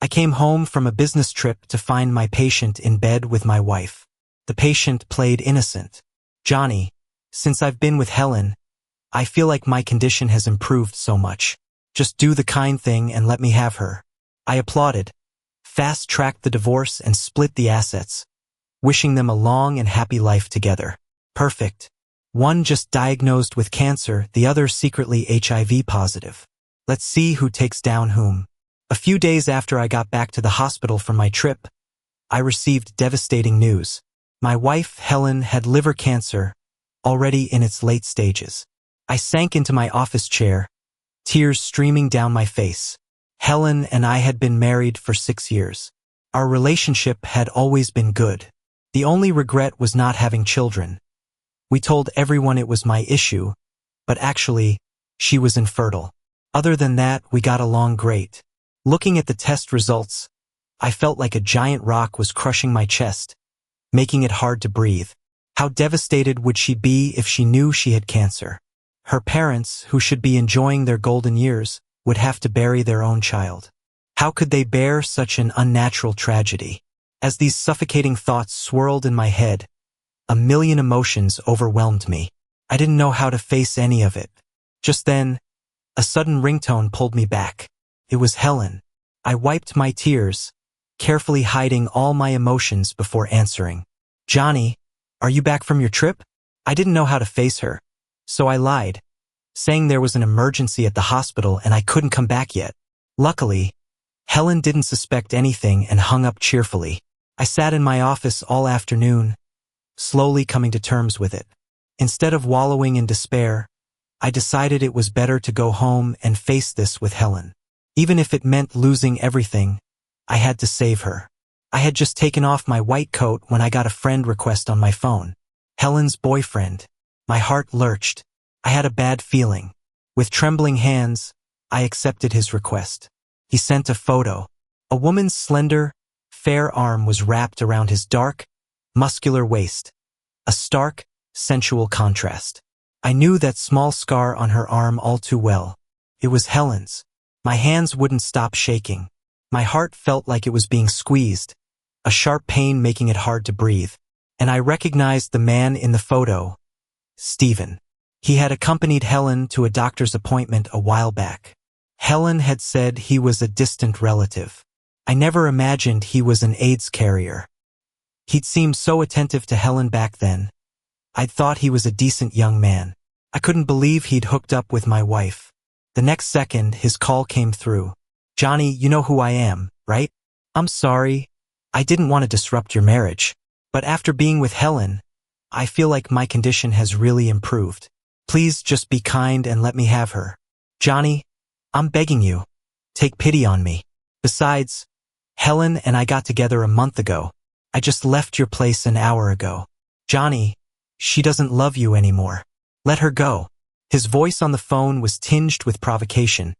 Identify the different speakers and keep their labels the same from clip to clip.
Speaker 1: I came home from a business trip to find my patient in bed with my wife. The patient played innocent. "Johnny, since I've been with Helen, I feel like my condition has improved so much. Just do the kind thing and let me have her." I applauded, fast-tracked the divorce and split the assets, wishing them a long and happy life together. Perfect. One just diagnosed with cancer, the other secretly HIV positive. Let's see who takes down whom. A few days after I got back to the hospital from my trip, I received devastating news. My wife, Helen, had liver cancer, already in its late stages. I sank into my office chair, tears streaming down my face. Helen and I had been married for 6 years. Our relationship had always been good. The only regret was not having children. We told everyone it was my issue, but actually, she was infertile. Other than that, we got along great. Looking at the test results, I felt like a giant rock was crushing my chest, making it hard to breathe. How devastated would she be if she knew she had cancer? Her parents, who should be enjoying their golden years, would have to bury their own child. How could they bear such an unnatural tragedy? As these suffocating thoughts swirled in my head, a million emotions overwhelmed me. I didn't know how to face any of it. Just then, a sudden ringtone pulled me back. It was Helen. I wiped my tears, carefully hiding all my emotions before answering. "Johnny, are you back from your trip?" I didn't know how to face her, so I lied, saying there was an emergency at the hospital and I couldn't come back yet. Luckily, Helen didn't suspect anything and hung up cheerfully. I sat in my office all afternoon, slowly coming to terms with it. Instead of wallowing in despair, I decided it was better to go home and face this with Helen. Even if it meant losing everything, I had to save her. I had just taken off my white coat when I got a friend request on my phone. Helen's boyfriend. My heart lurched. I had a bad feeling. With trembling hands, I accepted his request. He sent a photo. A woman's slender, fair arm was wrapped around his dark, muscular waist. A stark, sensual contrast. I knew that small scar on her arm all too well. It was Helen's. My hands wouldn't stop shaking. My heart felt like it was being squeezed, a sharp pain making it hard to breathe. And I recognized the man in the photo, Stephen. He had accompanied Helen to a doctor's appointment a while back. Helen had said he was a distant relative. I never imagined he was an AIDS carrier. He'd seemed so attentive to Helen back then. I'd thought he was a decent young man. I couldn't believe he'd hooked up with my wife. The next second, his call came through. "Johnny, you know who I am, right? I'm sorry. I didn't want to disrupt your marriage. But after being with Helen, I feel like my condition has really improved. Please just be kind and let me have her. Johnny, I'm begging you. Take pity on me. Besides, Helen and I got together a month ago. I just left your place an hour ago. Johnny, she doesn't love you anymore. Let her go." His voice on the phone was tinged with provocation,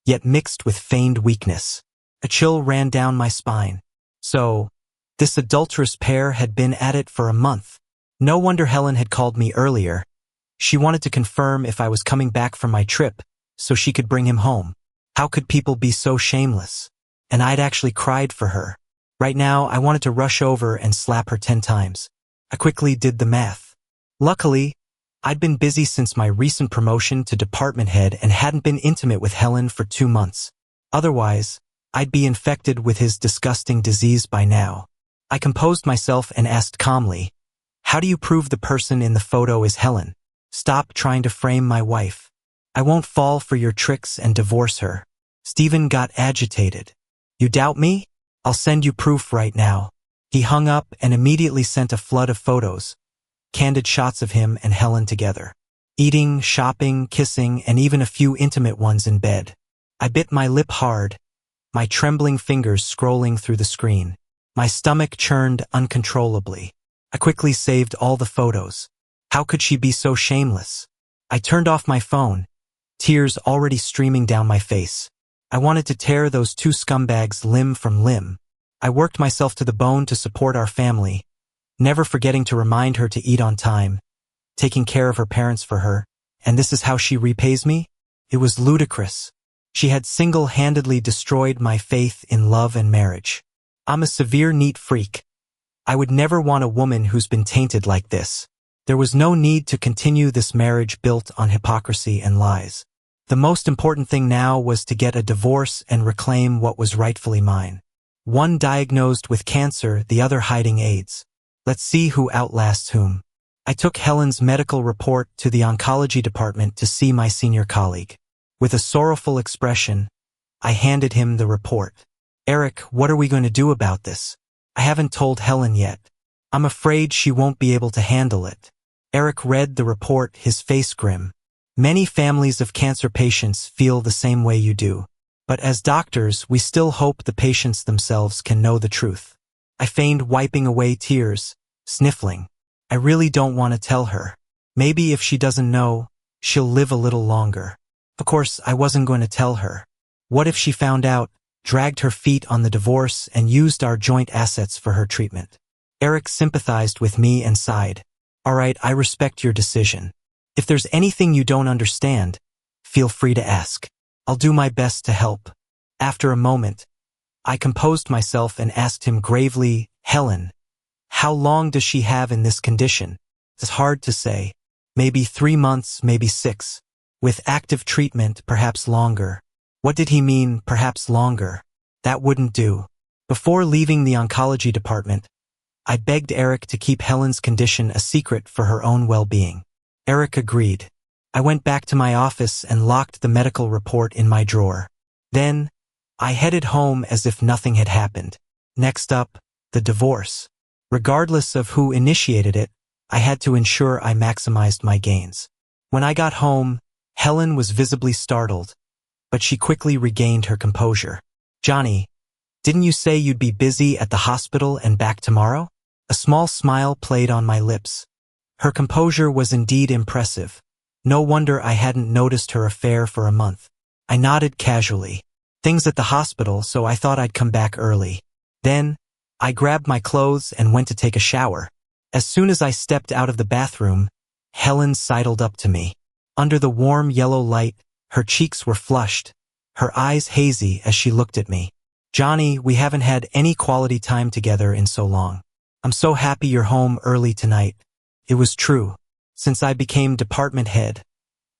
Speaker 1: yet mixed with feigned weakness. A chill ran down my spine. So, this adulterous pair had been at it for a month. No wonder Helen had called me earlier. She wanted to confirm if I was coming back from my trip, so she could bring him home. How could people be so shameless? And I'd actually cried for her. Right now, I wanted to rush over and slap her 10 times. I quickly did the math. Luckily, I'd been busy since my recent promotion to department head and hadn't been intimate with Helen for 2 months. Otherwise, I'd be infected with his disgusting disease by now. I composed myself and asked calmly, "How do you prove the person in the photo is Helen? Stop trying to frame my wife. I won't fall for your tricks and divorce her." Stephen got agitated. "You doubt me? I'll send you proof right now." He hung up and immediately sent a flood of photos. Candid shots of him and Helen together. Eating, shopping, kissing, and even a few intimate ones in bed. I bit my lip hard, my trembling fingers scrolling through the screen. My stomach churned uncontrollably. I quickly saved all the photos. How could she be so shameless? I turned off my phone, tears already streaming down my face. I wanted to tear those 2 scumbags limb from limb. I worked myself to the bone to support our family, never forgetting to remind her to eat on time, taking care of her parents for her, and this is how she repays me? It was ludicrous. She had single-handedly destroyed my faith in love and marriage. I'm a severe neat freak. I would never want a woman who's been tainted like this. There was no need to continue this marriage built on hypocrisy and lies. The most important thing now was to get a divorce and reclaim what was rightfully mine. One diagnosed with cancer, the other hiding AIDS. Let's see who outlasts whom. I took Helen's medical report to the oncology department to see my senior colleague. With a sorrowful expression, I handed him the report. Eric, what are we going to do about this? I haven't told Helen yet. I'm afraid she won't be able to handle it. Eric read the report, his face grim. Many families of cancer patients feel the same way you do. But as doctors, we still hope the patients themselves can know the truth. I feigned wiping away tears, sniffling. I really don't want to tell her. Maybe if she doesn't know, she'll live a little longer. Of course, I wasn't going to tell her. What if she found out, dragged her feet on the divorce, and used our joint assets for her treatment? Eric sympathized with me and sighed. All right, I respect your decision. If there's anything you don't understand, feel free to ask. I'll do my best to help. After a moment, I composed myself and asked him gravely, Helen, how long does she have in this condition? It's hard to say. Maybe 3 months, maybe 6. With active treatment, perhaps longer. What did he mean, perhaps longer? That wouldn't do. Before leaving the oncology department, I begged Eric to keep Helen's condition a secret for her own well-being. Eric agreed. I went back to my office and locked the medical report in my drawer. Then, I headed home as if nothing had happened. Next up, the divorce. Regardless of who initiated it, I had to ensure I maximized my gains. When I got home, Helen was visibly startled, but she quickly regained her composure. Johnny, didn't you say you'd be busy at the hospital and back tomorrow? A small smile played on my lips. Her composure was indeed impressive. No wonder I hadn't noticed her affair for a month. I nodded casually. Things at the hospital, so I thought I'd come back early. Then, I grabbed my clothes and went to take a shower. As soon as I stepped out of the bathroom, Helen sidled up to me. Under the warm yellow light, her cheeks were flushed, her eyes hazy as she looked at me. Johnny, we haven't had any quality time together in so long. I'm so happy you're home early tonight. It was true. Since I became department head,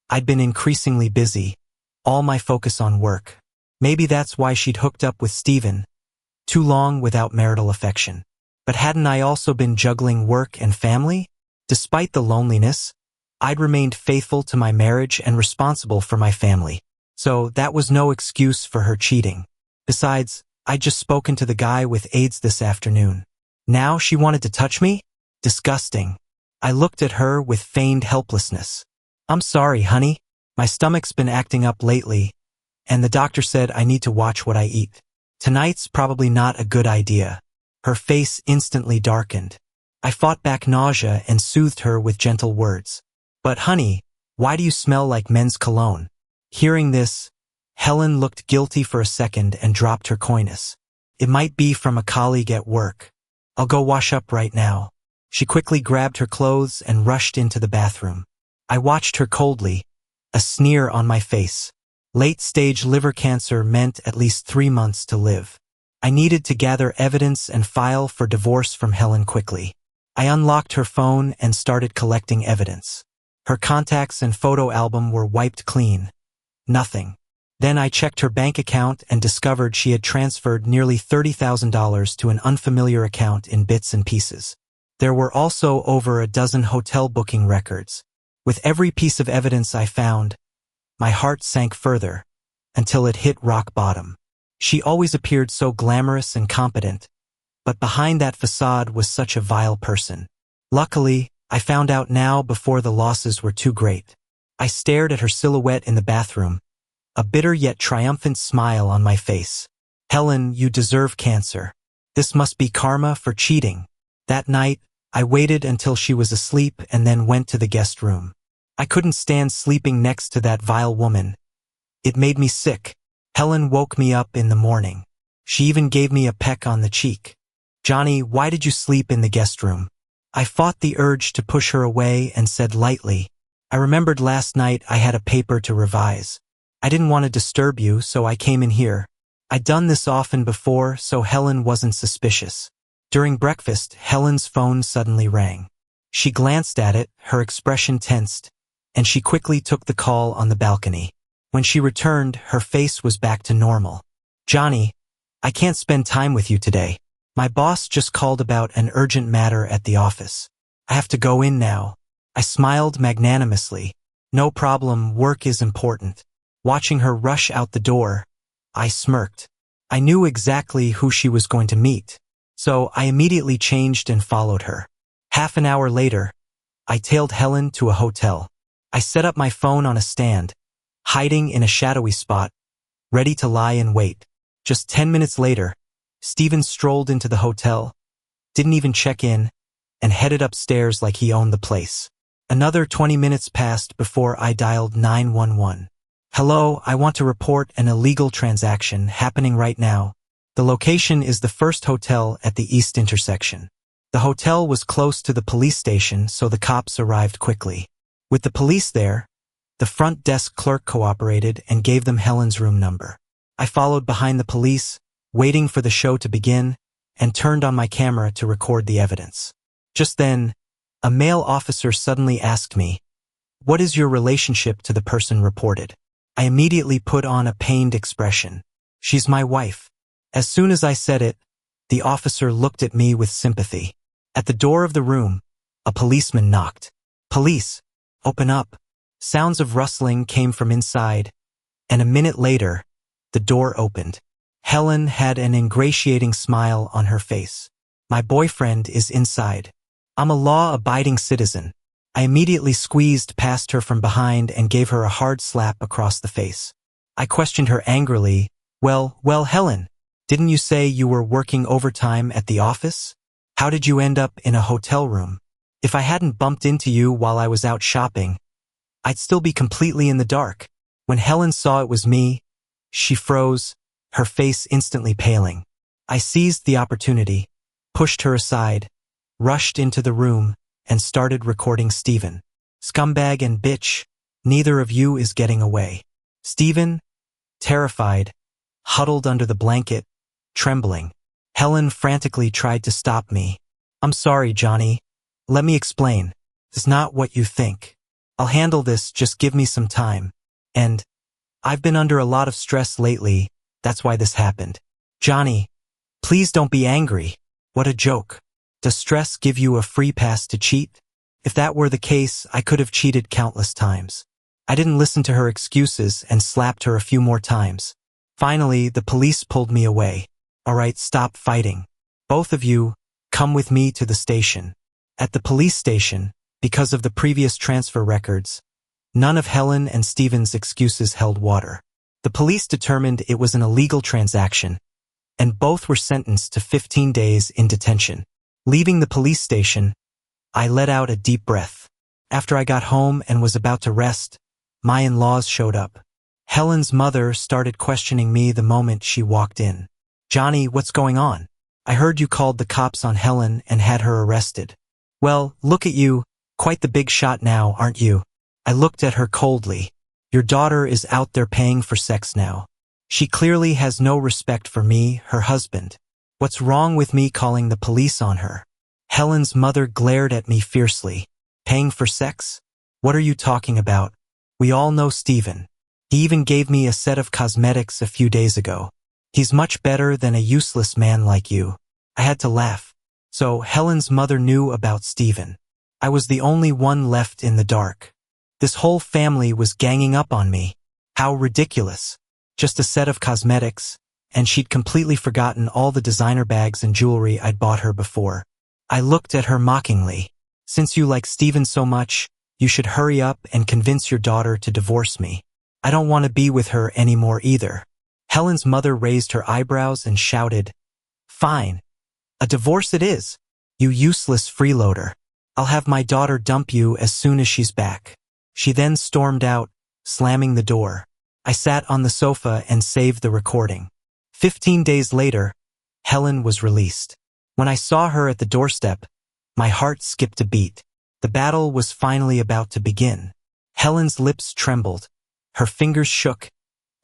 Speaker 1: I'd been increasingly busy, all my focus on work. Maybe that's why she'd hooked up with Steven. Too long without marital affection. But hadn't I also been juggling work and family? Despite the loneliness, I'd remained faithful to my marriage and responsible for my family. So that was no excuse for her cheating. Besides, I'd just spoken to the guy with AIDS this afternoon. Now she wanted to touch me? Disgusting. I looked at her with feigned helplessness. I'm sorry, honey. My stomach's been acting up lately, and the doctor said I need to watch what I eat. Tonight's probably not a good idea. Her face instantly darkened. I fought back nausea and soothed her with gentle words. But honey, why do you smell like men's cologne? Hearing this, Helen looked guilty for a second and dropped her coyness. It might be from a colleague at work. I'll go wash up right now. She quickly grabbed her clothes and rushed into the bathroom. I watched her coldly, a sneer on my face. Late-stage liver cancer meant at least 3 months to live. I needed to gather evidence and file for divorce from Helen quickly. I unlocked her phone and started collecting evidence. Her contacts and photo album were wiped clean. Nothing. Then I checked her bank account and discovered she had transferred nearly $30,000 to an unfamiliar account in bits and pieces. There were also over a dozen hotel booking records. With every piece of evidence I found, my heart sank further, until it hit rock bottom. She always appeared so glamorous and competent, but behind that facade was such a vile person. Luckily, I found out now before the losses were too great. I stared at her silhouette in the bathroom, a bitter yet triumphant smile on my face. Helen, you deserve cancer. This must be karma for cheating. That night, I waited until she was asleep and then went to the guest room. I couldn't stand sleeping next to that vile woman. It made me sick. Helen woke me up in the morning. She even gave me a peck on the cheek. Johnny, why did you sleep in the guest room? I fought the urge to push her away and said lightly, I remembered last night I had a paper to revise. I didn't want to disturb you, so I came in here. I'd done this often before, so Helen wasn't suspicious. During breakfast, Helen's phone suddenly rang. She glanced at it, her expression tensed, and she quickly took the call on the balcony. When she returned, her face was back to normal. "Johnny, I can't spend time with you today. My boss just called about an urgent matter at the office. I have to go in now." I smiled magnanimously. "No problem, work is important." Watching her rush out the door, I smirked. I knew exactly who she was going to meet, so I immediately changed and followed her. Half an hour later, I tailed Helen to a hotel. I set up my phone on a stand, hiding in a shadowy spot, ready to lie in wait. Just 10 minutes later, Steven strolled into the hotel, didn't even check in, and headed upstairs like he owned the place. Another 20 minutes passed before I dialed 911. "Hello, I want to report an illegal transaction happening right now. The location is the first hotel at the east intersection." The hotel was close to the police station, so the cops arrived quickly. With the police there, the front desk clerk cooperated and gave them Helen's room number. I followed behind the police, waiting for the show to begin, and turned on my camera to record the evidence. Just then, a male officer suddenly asked me, "What is your relationship to the person reported?" I immediately put on a pained expression. "She's my wife." As soon as I said it, the officer looked at me with sympathy. At the door of the room, a policeman knocked. "Police, open up." Sounds of rustling came from inside, and a minute later, the door opened. Helen had an ingratiating smile on her face. "My boyfriend is inside. I'm a law-abiding citizen." I immediately squeezed past her from behind and gave her a hard slap across the face. I questioned her angrily. Well, Helen, didn't you say you were working overtime at the office? How did you end up in a hotel room? If I hadn't bumped into you while I was out shopping, I'd still be completely in the dark." When Helen saw it was me, she froze, her face instantly paling. I seized the opportunity, pushed her aside, rushed into the room, and started recording Steven. "Scumbag and bitch, neither of you is getting away." Steven, terrified, huddled under the blanket, trembling. Helen frantically tried to stop me. "I'm sorry, Johnny. Let me explain. It's not what you think. I'll handle this, just give me some time. And I've been under a lot of stress lately, that's why this happened." "Johnny, please don't be angry. What a joke. Does stress give you a free pass to cheat? If that were the case, I could have cheated countless times." I didn't listen to her excuses and slapped her a few more times. Finally, the police pulled me away. "All right, stop fighting. Both of you, come with me to the station." At the police station, because of the previous transfer records, none of Helen and Steven's excuses held water. The police determined it was an illegal transaction, and both were sentenced to 15 days in detention. Leaving the police station, I let out a deep breath. After I got home and was about to rest, my in-laws showed up. Helen's mother started questioning me the moment she walked in. "Johnny, what's going on? I heard you called the cops on Helen and had her arrested." "Well, look at you, quite the big shot now, aren't you?" I looked at her coldly. "Your daughter is out there paying for sex now. She clearly has no respect for me, her husband. What's wrong with me calling the police on her?" Helen's mother glared at me fiercely. "Paying for sex? What are you talking about? We all know Steven. He even gave me a set of cosmetics a few days ago. He's much better than a useless man like you." I had to laugh. So Helen's mother knew about Steven. I was the only one left in the dark. This whole family was ganging up on me. How ridiculous. Just a set of cosmetics, and she'd completely forgotten all the designer bags and jewelry I'd bought her before. I looked at her mockingly. "Since you like Steven so much, you should hurry up and convince your daughter to divorce me. I don't want to be with her anymore either." Helen's mother raised her eyebrows and shouted, "Fine. A divorce it is. You useless freeloader. I'll have my daughter dump you as soon as she's back." She then stormed out, slamming the door. I sat on the sofa and saved the recording. 15 days later, Helen was released. When I saw her at the doorstep, my heart skipped a beat. The battle was finally about to begin. Helen's lips trembled, her fingers shook,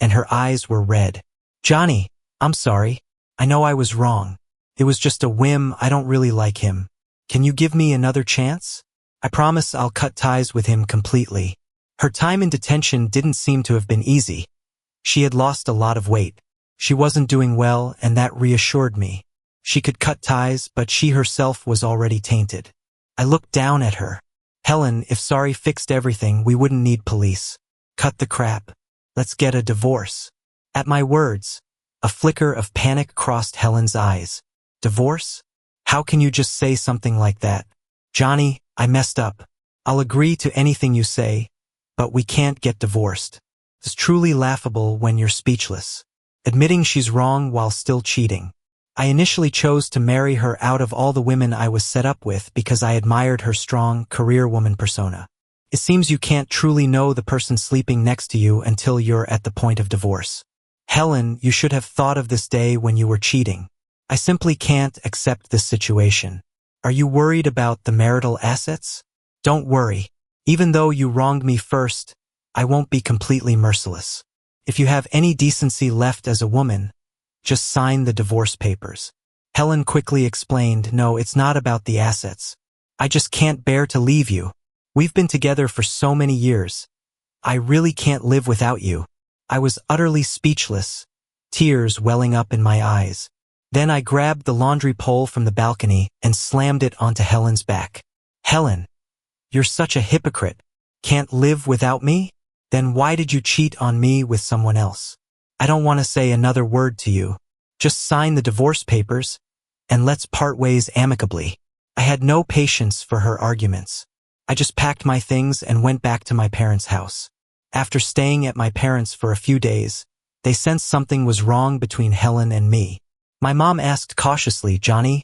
Speaker 1: and her eyes were red. Johnny, I'm sorry. I know I was wrong. It was just a whim. I don't really like him. Can you give me another chance? I promise I'll cut ties with him completely. Her time in detention didn't seem to have been easy. She had lost a lot of weight. She wasn't doing well, and that reassured me. She could cut ties, but she herself was already tainted. I looked down at her. Helen, if sorry fixed everything, we wouldn't need police. Cut the crap. Let's get a divorce. At my words, a flicker of panic crossed Helen's eyes. Divorce? How can you just say something like that? Johnny, I messed up. I'll agree to anything you say, but we can't get divorced. It's truly laughable when you're speechless. Admitting she's wrong while still cheating. I initially chose to marry her out of all the women I was set up with because I admired her strong, career woman persona. It seems you can't truly know the person sleeping next to you until you're at the point of divorce. Helen, you should have thought of this day when you were cheating. I simply can't accept this situation. Are you worried about the marital assets? Don't worry. Even though you wronged me first, I won't be completely merciless. If you have any decency left as a woman, just sign the divorce papers. Helen quickly explained, no, it's not about the assets. I just can't bear to leave you. We've been together for so many years. I really can't live without you. I was utterly speechless, tears welling up in my eyes. Then I grabbed the laundry pole from the balcony and slammed it onto Helen's back. Helen, you're such a hypocrite. Can't live without me? Then why did you cheat on me with someone else? I don't want to say another word to you. Just sign the divorce papers, and let's part ways amicably. I had no patience for her arguments. I just packed my things and went back to my parents' house. After staying at my parents' for a few days, they sensed something was wrong between Helen and me. My mom asked cautiously, Johnny,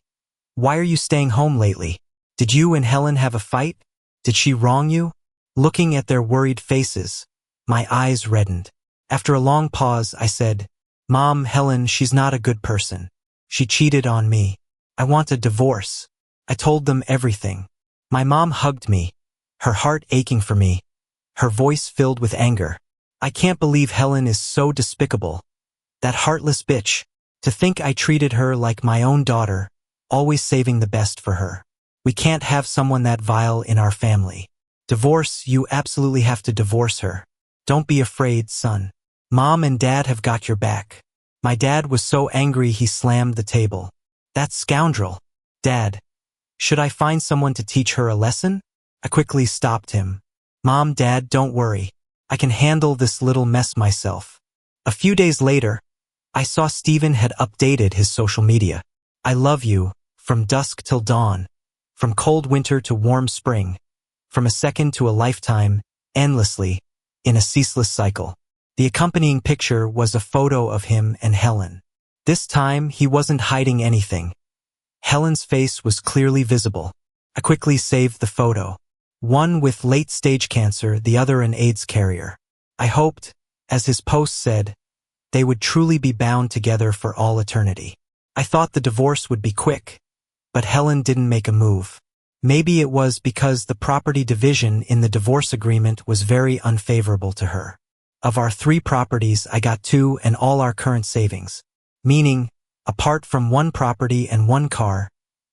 Speaker 1: why are you staying home lately? Did you and Helen have a fight? Did she wrong you? Looking at their worried faces, my eyes reddened. After a long pause, I said, Mom, Helen, she's not a good person. She cheated on me. I want a divorce. I told them everything. My mom hugged me, her heart aching for me, her voice filled with anger. I can't believe Helen is so despicable. That heartless bitch. To think I treated her like my own daughter, always saving the best for her. We can't have someone that vile in our family. Divorce, you absolutely have to divorce her. Don't be afraid, son. Mom and Dad have got your back. My dad was so angry he slammed the table. That scoundrel. Dad, should I find someone to teach her a lesson? I quickly stopped him. Mom, Dad, don't worry. I can handle this little mess myself. A few days later, I saw Stephen had updated his social media. I love you, from dusk till dawn, from cold winter to warm spring, from a second to a lifetime, endlessly, in a ceaseless cycle. The accompanying picture was a photo of him and Helen. This time, he wasn't hiding anything. Helen's face was clearly visible. I quickly saved the photo. One with late-stage cancer, the other an AIDS carrier. I hoped, as his post said, they would truly be bound together for all eternity. I thought the divorce would be quick, but Helen didn't make a move. Maybe it was because the property division in the divorce agreement was very unfavorable to her. Of our 3 properties, I got 2 and all our current savings. Meaning, apart from 1 property and 1 car,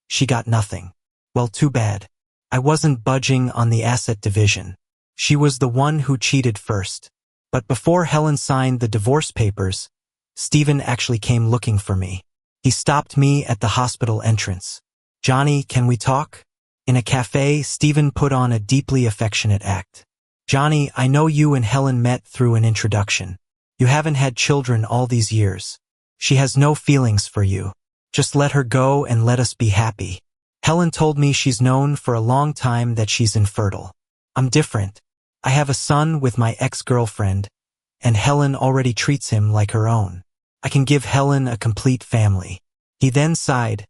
Speaker 1: she got nothing. Well, too bad. I wasn't budging on the asset division. She was the one who cheated first. But before Helen signed the divorce papers, Stephen actually came looking for me. He stopped me at the hospital entrance. Johnny, can we talk? In a cafe, Stephen put on a deeply affectionate act. Johnny, I know you and Helen met through an introduction. You haven't had children all these years. She has no feelings for you. Just let her go and let us be happy. Helen told me she's known for a long time that she's infertile. I'm different. I have a son with my ex-girlfriend, and Helen already treats him like her own. I can give Helen a complete family. He then sighed,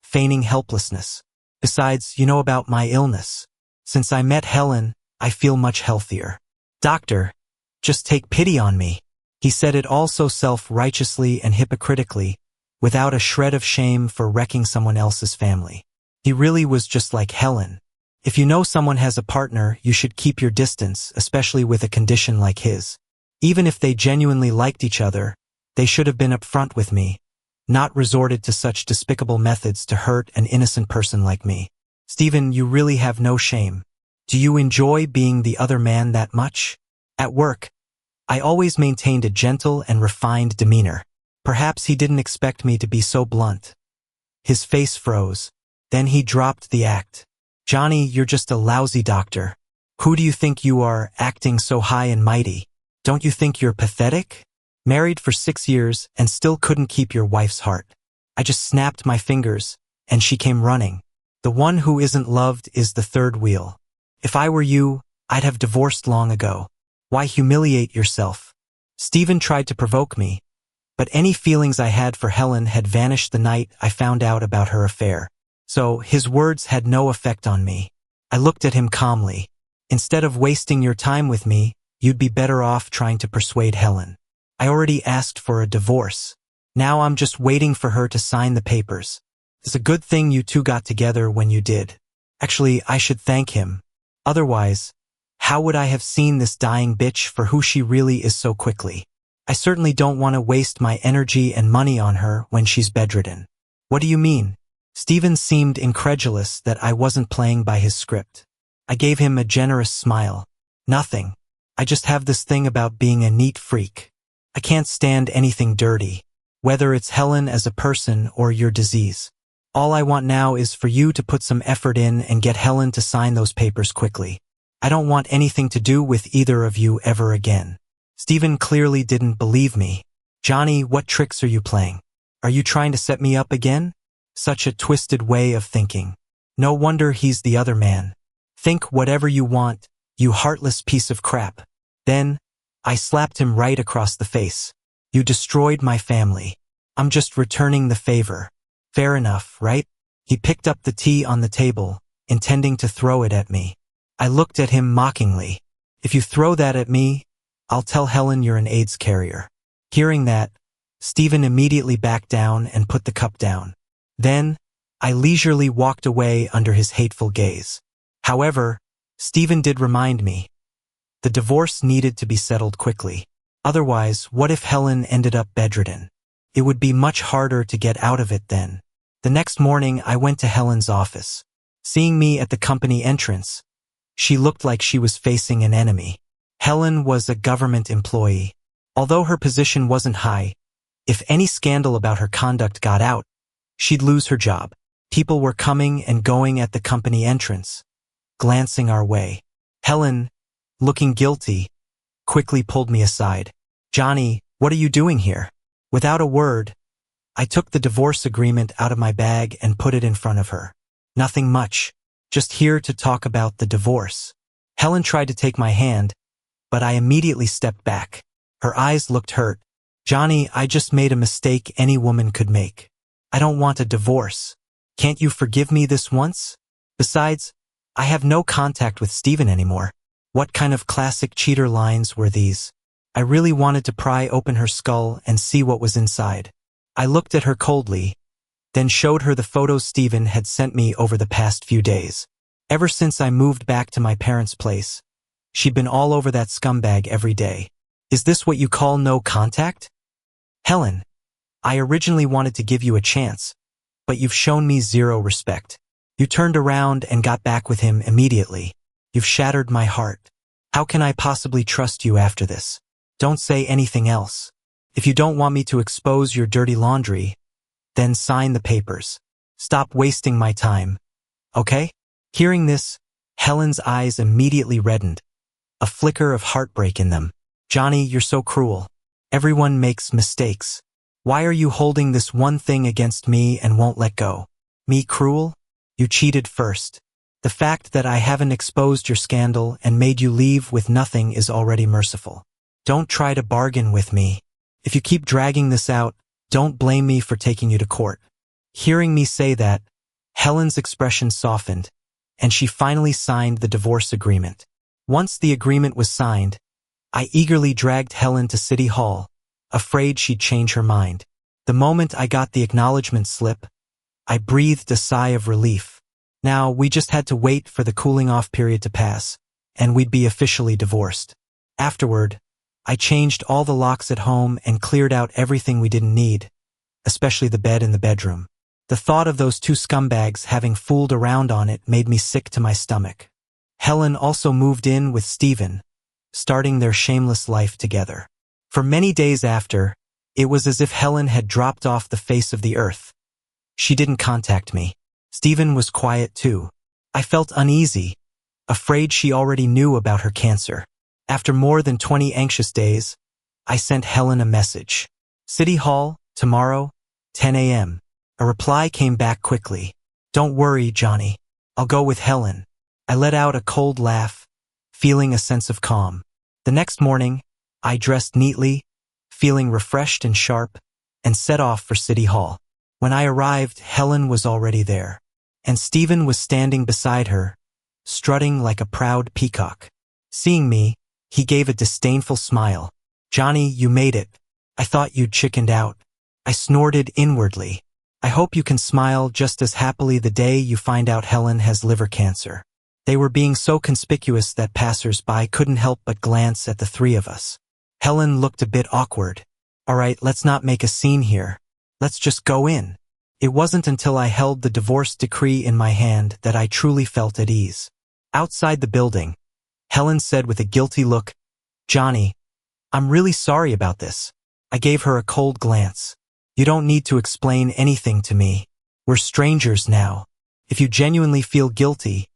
Speaker 1: feigning helplessness. Besides, you know about my illness. Since I met Helen, I feel much healthier. Doctor, just take pity on me. He said it all so self-righteously and hypocritically, without a shred of shame for wrecking someone else's family. He really was just like Helen. If you know someone has a partner, you should keep your distance, especially with a condition like his. Even if they genuinely liked each other, they should have been upfront with me, not resorted to such despicable methods to hurt an innocent person like me. Stephen, you really have no shame. Do you enjoy being the other man that much? At work, I always maintained a gentle and refined demeanor. Perhaps he didn't expect me to be so blunt. His face froze. Then he dropped the act. Johnny, you're just a lousy doctor. Who do you think you are, acting so high and mighty? Don't you think you're pathetic? Married for 6 years and still couldn't keep your wife's heart. I just snapped my fingers, and she came running. The one who isn't loved is the third wheel. If I were you, I'd have divorced long ago. Why humiliate yourself? Stephen tried to provoke me, but any feelings I had for Helen had vanished the night I found out about her affair. So his words had no effect on me. I looked at him calmly. Instead of wasting your time with me, you'd be better off trying to persuade Helen. I already asked for a divorce. Now I'm just waiting for her to sign the papers. It's a good thing you two got together when you did. Actually, I should thank him. Otherwise, how would I have seen this dying bitch for who she really is so quickly? I certainly don't want to waste my energy and money on her when she's bedridden. What do you mean? Stephen seemed incredulous that I wasn't playing by his script. I gave him a generous smile. Nothing. I just have this thing about being a neat freak. I can't stand anything dirty, whether it's Helen as a person or your disease. All I want now is for you to put some effort in and get Helen to sign those papers quickly. I don't want anything to do with either of you ever again. Stephen clearly didn't believe me. Johnny, what tricks are you playing? Are you trying to set me up again? Such a twisted way of thinking. No wonder he's the other man. Think whatever you want, you heartless piece of crap. Then, I slapped him right across the face. You destroyed my family. I'm just returning the favor. Fair enough, right? He picked up the tea on the table, intending to throw it at me. I looked at him mockingly. If you throw that at me, I'll tell Helen you're an AIDS carrier. Hearing that, Stephen immediately backed down and put the cup down. Then, I leisurely walked away under his hateful gaze. However, Stephen did remind me. The divorce needed to be settled quickly. Otherwise, what if Helen ended up bedridden? It would be much harder to get out of it then. The next morning, I went to Helen's office. Seeing me at the company entrance, she looked like she was facing an enemy. Helen was a government employee. Although her position wasn't high, if any scandal about her conduct got out, she'd lose her job. People were coming and going at the company entrance, glancing our way. Helen, looking guilty, quickly pulled me aside. Johnny, what are you doing here? Without a word, I took the divorce agreement out of my bag and put it in front of her. Nothing much, just here to talk about the divorce. Helen tried to take my hand, but I immediately stepped back. Her eyes looked hurt. Johnny, I just made a mistake any woman could make. I don't want a divorce. Can't you forgive me this once? Besides, I have no contact with Stephen anymore. What kind of classic cheater lines were these? I really wanted to pry open her skull and see what was inside. I looked at her coldly, then showed her the photos Stephen had sent me over the past few days. Ever since I moved back to my parents' place, she'd been all over that scumbag every day. Is this what you call no contact? Helen, I originally wanted to give you a chance, but you've shown me zero respect. You turned around and got back with him immediately. You've shattered my heart. How can I possibly trust you after this? Don't say anything else. If you don't want me to expose your dirty laundry, then sign the papers. Stop wasting my time. Okay? Hearing this, Helen's eyes immediately reddened, a flicker of heartbreak in them. Johnny, you're so cruel. Everyone makes mistakes. Why are you holding this one thing against me and won't let go? Me cruel? You cheated first. The fact that I haven't exposed your scandal and made you leave with nothing is already merciful. Don't try to bargain with me. If you keep dragging this out, don't blame me for taking you to court. Hearing me say that, Helen's expression softened, and she finally signed the divorce agreement. Once the agreement was signed, I eagerly dragged Helen to City Hall, afraid she'd change her mind. The moment I got the acknowledgement slip, I breathed a sigh of relief. Now, we just had to wait for the cooling-off period to pass, and we'd be officially divorced. Afterward, I changed all the locks at home and cleared out everything we didn't need, especially the bed in the bedroom. The thought of those two scumbags having fooled around on it made me sick to my stomach. Helen also moved in with Stephen, starting their shameless life together. For many days after, it was as if Helen had dropped off the face of the earth. She didn't contact me. Stephen was quiet too. I felt uneasy, afraid she already knew about her cancer. After more than 20 anxious days, I sent Helen a message. City Hall, tomorrow, 10 a.m. A reply came back quickly. Don't worry, Johnny. I'll go with Helen. I let out a cold laugh, feeling a sense of calm. The next morning, I dressed neatly, feeling refreshed and sharp, and set off for City Hall. When I arrived, Helen was already there, and Stephen was standing beside her, strutting like a proud peacock. Seeing me, he gave a disdainful smile. Johnny, you made it. I thought you'd chickened out. I snorted inwardly. I hope you can smile just as happily the day you find out Helen has liver cancer. They were being so conspicuous that passers-by couldn't help but glance at the three of us. Helen looked a bit awkward. All right, let's not make a scene here. Let's just go in. It wasn't until I held the divorce decree in my hand that I truly felt at ease. Outside the building, Helen said with a guilty look, Johnny, I'm really sorry about this. I gave her a cold glance. You don't need to explain anything to me. We're strangers now. If you genuinely feel guilty,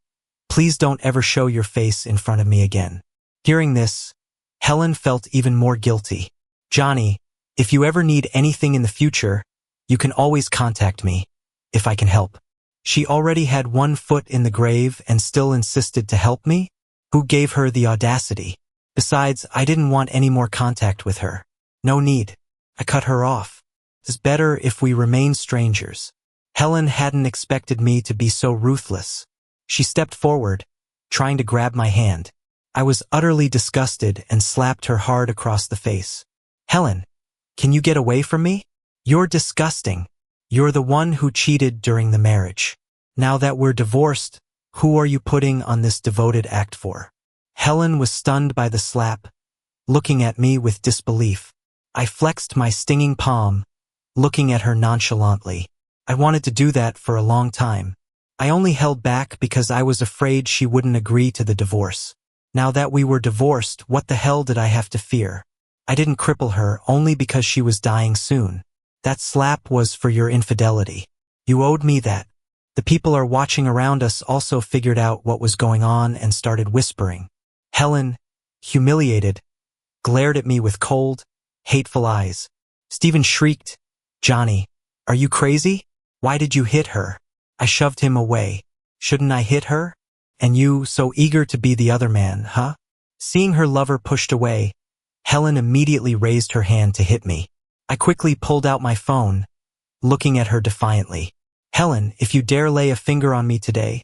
Speaker 1: please don't ever show your face in front of me again. Hearing this, Helen felt even more guilty. Johnny, if you ever need anything in the future, you can always contact me, if I can help. She already had one foot in the grave and still insisted to help me? Who gave her the audacity? Besides, I didn't want any more contact with her. No need. I cut her off. It's better if we remain strangers. Helen hadn't expected me to be so ruthless. She stepped forward, trying to grab my hand. I was utterly disgusted and slapped her hard across the face. Helen, can you get away from me? You're disgusting. You're the one who cheated during the marriage. Now that we're divorced, who are you putting on this devoted act for? Helen was stunned by the slap, looking at me with disbelief. I flexed my stinging palm, looking at her nonchalantly. I wanted to do that for a long time. I only held back because I was afraid she wouldn't agree to the divorce. Now that we were divorced, what the hell did I have to fear? I didn't cripple her only because she was dying soon. That slap was for your infidelity. You owed me that. The people are watching around us also figured out what was going on and started whispering. Helen, humiliated, glared at me with cold, hateful eyes. Stephen shrieked, Johnny, are you crazy? Why did you hit her? I shoved him away. Shouldn't I hit her? And you, so eager to be the other man, huh? Seeing her lover pushed away, Helen immediately raised her hand to hit me. I quickly pulled out my phone, looking at her defiantly. Helen, if you dare lay a finger on me today,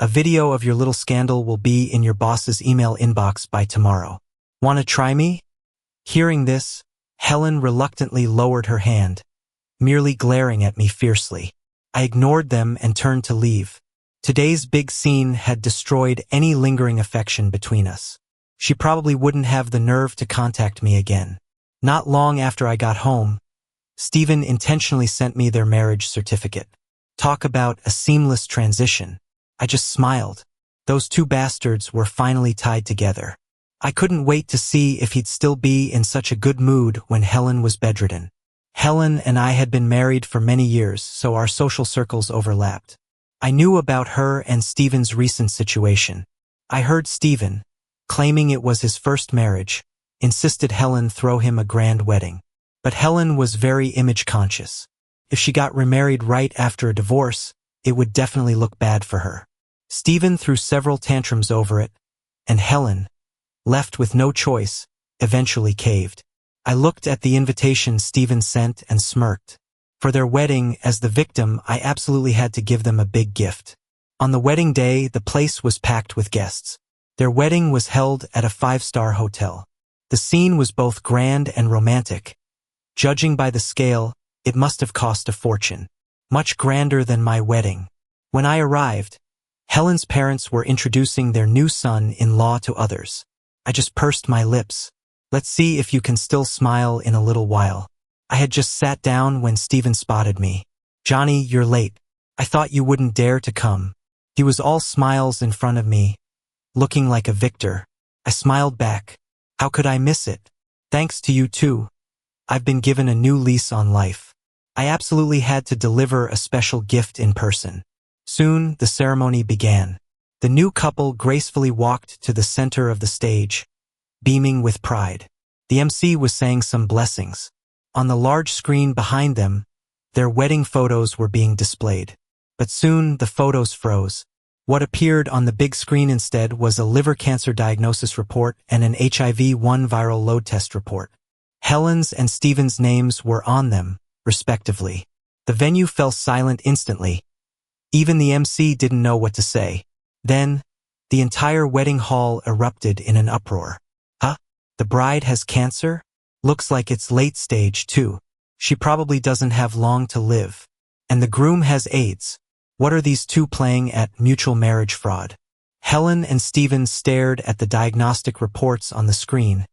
Speaker 1: a video of your little scandal will be in your boss's email inbox by tomorrow. Want to try me? Hearing this, Helen reluctantly lowered her hand, merely glaring at me fiercely. I ignored them and turned to leave. Today's big scene had destroyed any lingering affection between us. She probably wouldn't have the nerve to contact me again. Not long after I got home, Stephen intentionally sent me their marriage certificate. Talk about a seamless transition. I just smiled. Those two bastards were finally tied together. I couldn't wait to see if he'd still be in such a good mood when Helen was bedridden. Helen and I had been married for many years, so our social circles overlapped. I knew about her and Stephen's recent situation. I heard Stephen, claiming it was his first marriage, insisted Helen throw him a grand wedding. But Helen was very image-conscious. If she got remarried right after a divorce, it would definitely look bad for her. Stephen threw several tantrums over it, and Helen, left with no choice, eventually caved. I looked at the invitation Stephen sent and smirked. For their wedding, as the victim, I absolutely had to give them a big gift. On the wedding day, the place was packed with guests. Their wedding was held at a 5-star hotel. The scene was both grand and romantic. Judging by the scale, it must have cost a fortune. Much grander than my wedding. When I arrived, Helen's parents were introducing their new son-in-law to others. I just pursed my lips. Let's see if you can still smile in a little while. I had just sat down when Stephen spotted me. Johnny, you're late. I thought you wouldn't dare to come. He was all smiles in front of me, looking like a victor. I smiled back. How could I miss it? Thanks to you too. I've been given a new lease on life. I absolutely had to deliver a special gift in person. Soon, the ceremony began. The new couple gracefully walked to the center of the stage, beaming with pride. The MC was saying some blessings. On the large screen behind them, their wedding photos were being displayed. But soon, the photos froze. What appeared on the big screen instead was a liver cancer diagnosis report and an HIV-1 viral load test report. Helen's and Stephen's names were on them, respectively. The venue fell silent instantly. Even the MC didn't know what to say. Then, the entire wedding hall erupted in an uproar. Huh? The bride has cancer? Looks like it's late stage, too. She probably doesn't have long to live. And the groom has AIDS. What are these two playing at mutual marriage fraud? Helen and Stephen stared at the diagnostic reports on the screen,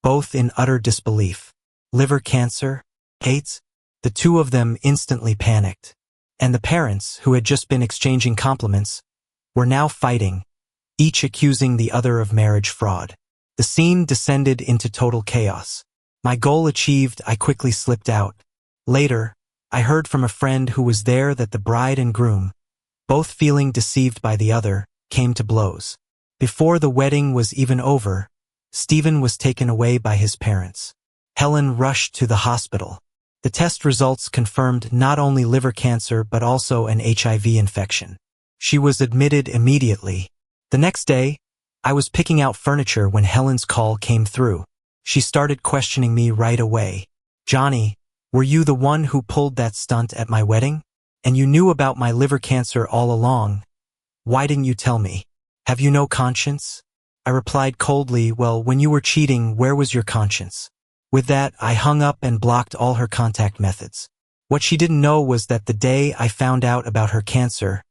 Speaker 1: both in utter disbelief. Liver cancer? AIDS? The two of them instantly panicked. And the parents, who had just been exchanging compliments, were now fighting, each accusing the other of marriage fraud. The scene descended into total chaos. My goal achieved, I quickly slipped out. Later, I heard from a friend who was there that the bride and groom, both feeling deceived by the other, came to blows. Before the wedding was even over, Stephen was taken away by his parents. Helen rushed to the hospital. The test results confirmed not only liver cancer but also an HIV infection. She was admitted immediately. The next day, I was picking out furniture when Helen's call came through. She started questioning me right away. Johnny, were you the one who pulled that stunt at my wedding? And you knew about my liver cancer all along. Why didn't you tell me? Have you no conscience? I replied coldly, well, when you were cheating, where was your conscience? With that, I hung up and blocked all her contact methods. What she didn't know was that the day I found out about her cancer,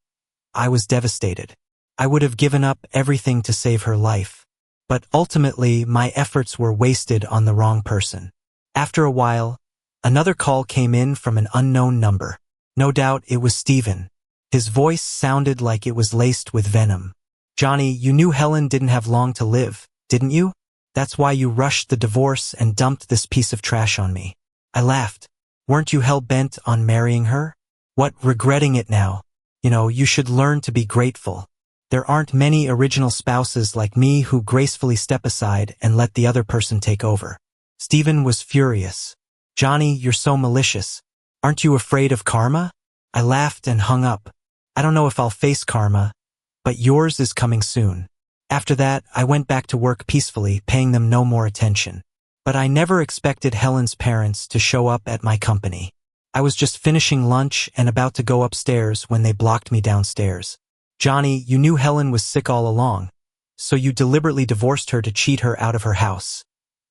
Speaker 1: I was devastated. I would have given up everything to save her life. But ultimately, my efforts were wasted on the wrong person. After a while, another call came in from an unknown number. No doubt it was Stephen. His voice sounded like it was laced with venom. Johnny, you knew Helen didn't have long to live, didn't you? That's why you rushed the divorce and dumped this piece of trash on me. I laughed. Weren't you hell-bent on marrying her? What, regretting it now? You should learn to be grateful. There aren't many original spouses like me who gracefully step aside and let the other person take over. Stephen was furious. Johnny, you're so malicious. Aren't you afraid of karma? I laughed and hung up. I don't know if I'll face karma, but yours is coming soon. After that, I went back to work peacefully, paying them no more attention. But I never expected Helen's parents to show up at my company. I was just finishing lunch and about to go upstairs when they blocked me downstairs. Johnny, you knew Helen was sick all along, so you deliberately divorced her to cheat her out of her house.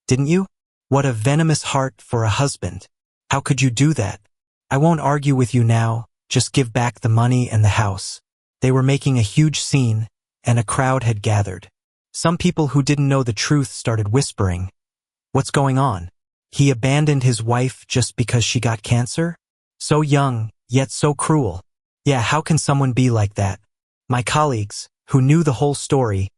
Speaker 1: Didn't you? What a venomous heart for a husband. How could you do that? I won't argue with you now, just give back the money and the house. They were making a huge scene, and a crowd had gathered. Some people who didn't know the truth started whispering, "What's going on? He abandoned his wife just because she got cancer? So young, yet so cruel. Yeah, how can someone be like that?" My colleagues, who knew the whole story,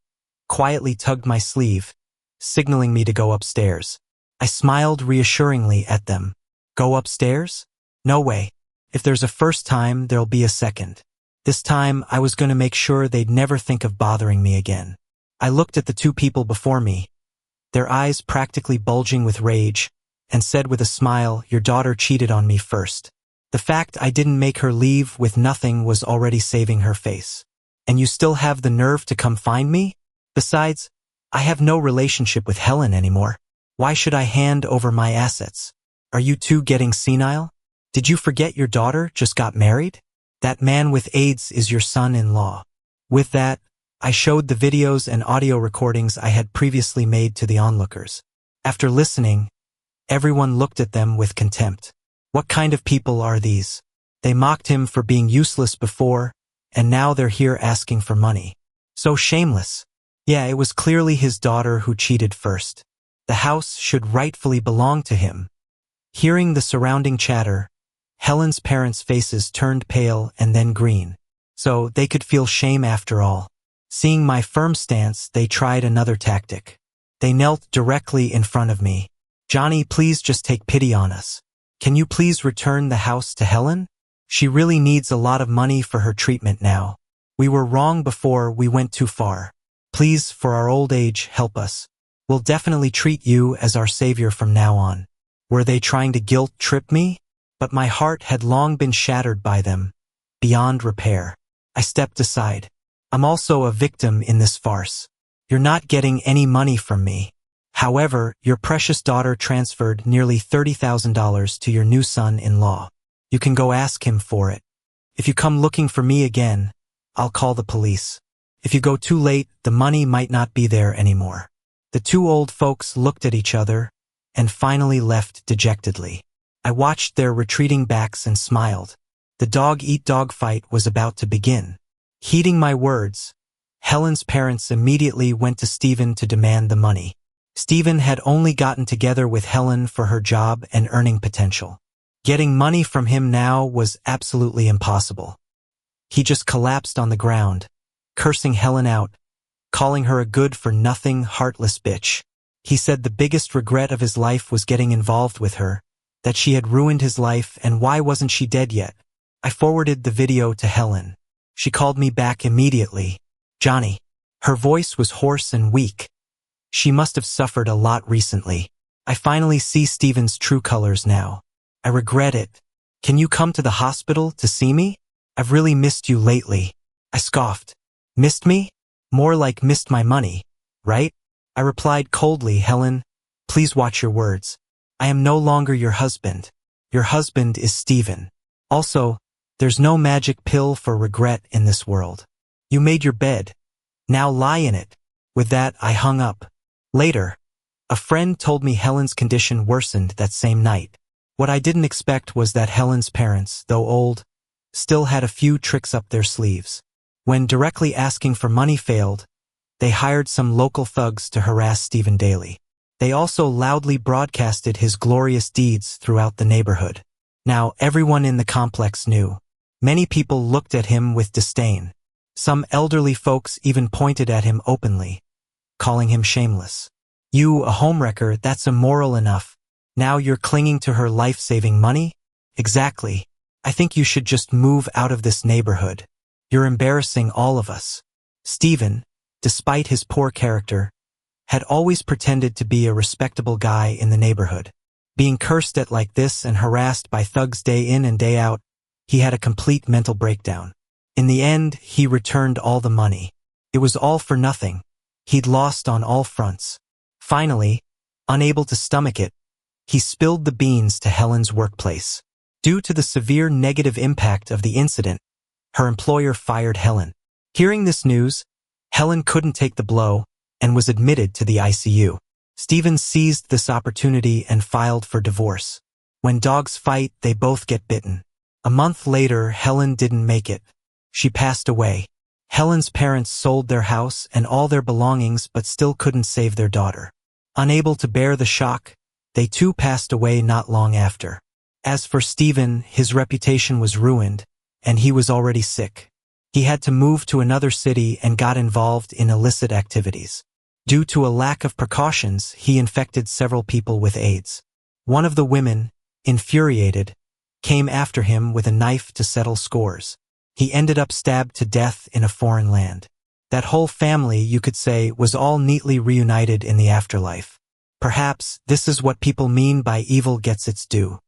Speaker 1: quietly tugged my sleeve, signaling me to go upstairs. I smiled reassuringly at them. Go upstairs? No way. If there's a first time, there'll be a second. This time, I was going to make sure they'd never think of bothering me again. I looked at the two people before me, their eyes practically bulging with rage, and said with a smile, "Your daughter cheated on me first. The fact I didn't make her leave with nothing was already saving her face. And you still have the nerve to come find me? Besides, I have no relationship with Helen anymore. Why should I hand over my assets? Are you two getting senile? Did you forget your daughter just got married? That man with AIDS is your son-in-law." With that, I showed the videos and audio recordings I had previously made to the onlookers. After listening, everyone looked at them with contempt. What kind of people are these? They mocked him for being useless before, and now they're here asking for money. So shameless. Yeah, it was clearly his daughter who cheated first. The house should rightfully belong to him. Hearing the surrounding chatter, Helen's parents' faces turned pale and then green. So they could feel shame after all. Seeing my firm stance, they tried another tactic. They knelt directly in front of me. "Johnny, please just take pity on us. Can you please return the house to Helen? She really needs a lot of money for her treatment now. We were wrong before we went too far. Please, for our old age, help us. We'll definitely treat you as our savior from now on." Were they trying to guilt-trip me? But my heart had long been shattered by them, beyond repair. I stepped aside. "I'm also a victim in this farce. You're not getting any money from me. However, your precious daughter transferred nearly $30,000 to your new son-in-law. You can go ask him for it. If you come looking for me again, I'll call the police. If you go too late, the money might not be there anymore." The two old folks looked at each other and finally left dejectedly. I watched their retreating backs and smiled. The dog-eat-dog fight was about to begin. Heeding my words, Helen's parents immediately went to Stephen to demand the money. Stephen had only gotten together with Helen for her job and earning potential. Getting money from him now was absolutely impossible. He just collapsed on the ground, cursing Helen out, calling her a good-for-nothing, heartless bitch. He said the biggest regret of his life was getting involved with her, that she had ruined his life, and why wasn't she dead yet? I forwarded the video to Helen. She called me back immediately. "Johnny." Her voice was hoarse and weak. She must have suffered a lot recently. "I finally see Stephen's true colors now. I regret it. Can you come to the hospital to see me? I've really missed you lately." I scoffed. "Missed me? More like missed my money, right?" I replied coldly, "Helen, please watch your words. I am no longer your husband. Your husband is Stephen. Also, there's no magic pill for regret in this world. You made your bed. Now lie in it." With that, I hung up. Later, a friend told me Helen's condition worsened that same night. What I didn't expect was that Helen's parents, though old, still had a few tricks up their sleeves. When directly asking for money failed, they hired some local thugs to harass Stephen daily. They also loudly broadcasted his glorious deeds throughout the neighborhood. Now everyone in the complex knew. Many people looked at him with disdain. Some elderly folks even pointed at him openly, calling him shameless. "You, a homewrecker, that's immoral enough. Now you're clinging to her life-saving money? Exactly. I think you should just move out of this neighborhood. You're embarrassing all of us." Stephen, despite his poor character, had always pretended to be a respectable guy in the neighborhood. Being cursed at like this and harassed by thugs day in and day out, he had a complete mental breakdown. In the end, he returned all the money. It was all for nothing. He'd lost on all fronts. Finally, unable to stomach it, he spilled the beans to Helen's workplace. Due to the severe negative impact of the incident, her employer fired Helen. Hearing this news, Helen couldn't take the blow and was admitted to the ICU. Stephen seized this opportunity and filed for divorce. When dogs fight, they both get bitten. A month later, Helen didn't make it. She passed away. Helen's parents sold their house and all their belongings but still couldn't save their daughter. Unable to bear the shock, they too passed away not long after. As for Stephen, his reputation was ruined, and he was already sick. He had to move to another city and got involved in illicit activities. Due to a lack of precautions, he infected several people with AIDS. One of the women, infuriated, came after him with a knife to settle scores. He ended up stabbed to death in a foreign land. That whole family, you could say, was all neatly reunited in the afterlife. Perhaps this is what people mean by evil gets its due.